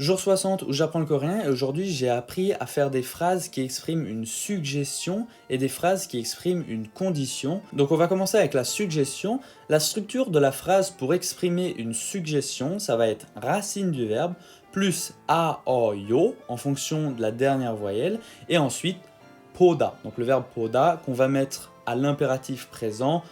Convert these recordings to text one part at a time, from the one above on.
Jour 60 où j'apprends le coréen et aujourd'hui j'ai appris à faire des phrases qui expriment une suggestion et des phrases qui expriment une condition. Donc on va commencer avec la suggestion. La structure de la phrase pour exprimer une suggestion, ça va être racine du verbe plus a, o, yo en fonction de la dernière voyelle et ensuite poda. Donc le verbe poda qu'on va mettre à l'impératif présent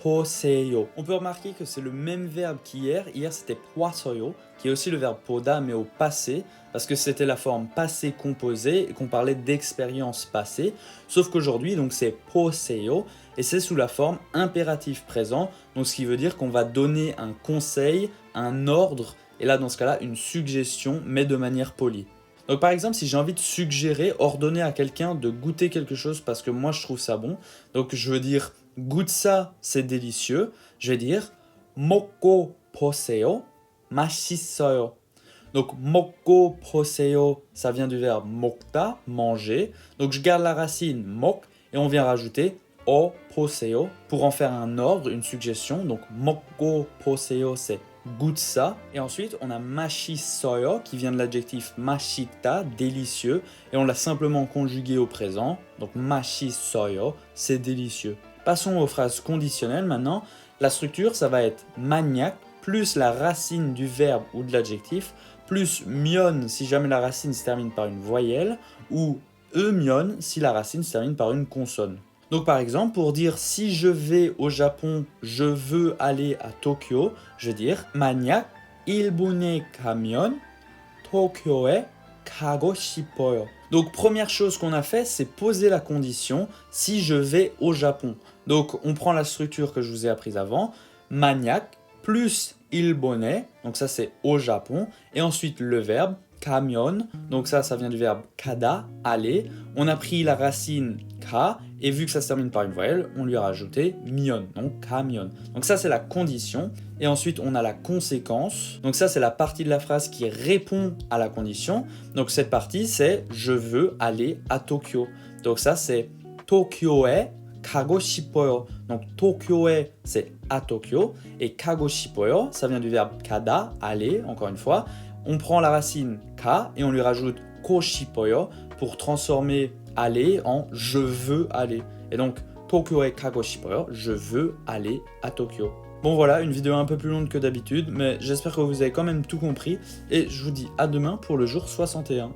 poseyo. On peut remarquer que c'est le même verbe qu'hier. Hier, c'était poisoyo, qui est aussi le verbe poda, mais au passé, parce que c'était la forme passé composé et qu'on parlait d'expérience passée. Sauf qu'aujourd'hui, donc c'est poseyo, et c'est sous la forme impératif présent, donc ce qui veut dire qu'on va donner un conseil, un ordre, et là, dans ce cas-là, une suggestion, mais de manière polie. Donc par exemple, si j'ai envie de suggérer, ordonner à quelqu'un de goûter quelque chose parce que moi je trouve ça bon, donc je veux dire goûte ça, c'est délicieux, je vais dire 먹고 보세요, 맛있어요. Donc 먹고 보세요, ça vient du verbe 먹다, manger. Donc je garde la racine 먹 et on vient rajouter 오 보세요 pour en faire un ordre, une suggestion. Donc 먹고 보세요, c'est goûte ça. Et ensuite, on a 맛있어요 qui vient de l'adjectif 맛있다, délicieux, et on l'a simplement conjugué au présent. Donc 맛있어요, c'est délicieux. Passons aux phrases conditionnelles maintenant. La structure, ça va être maniaque plus la racine du verbe ou de l'adjectif plus mion si jamais la racine se termine par une voyelle ou mion si la racine se termine par une consonne. Donc par exemple, pour dire si je vais au Japon, je veux aller à Tokyo, je vais dire 만약 일본에 가면 도쿄에 가고 싶어요. Donc première chose qu'on a fait, c'est poser la condition si je vais au Japon. Donc on prend la structure que je vous ai apprise avant, 만약 plus 일본에, donc ça c'est au Japon, et ensuite le verbe 가면, donc ça vient du verbe 가다, aller. On a pris la racine ka, et vu que ça se termine par une voyelle, on lui a rajouté mion, donc 가면. Donc ça c'est la condition, et ensuite on a la conséquence. Donc ça c'est la partie de la phrase qui répond à la condition. Donc cette partie c'est je veux aller à Tokyo. Donc ça c'est 도쿄에 가고 싶어요. Donc 도쿄에 c'est à Tokyo et 가고 싶어요, ça vient du verbe 가다, aller, encore une fois. On prend la racine ka et on lui rajoute 고 싶어요 pour transformer aller en je veux aller. Et donc 도쿄에 가고 싶어요, je veux aller à Tokyo. Bon voilà, une vidéo un peu plus longue que d'habitude, mais j'espère que vous avez quand même tout compris et je vous dis à demain pour le jour 61.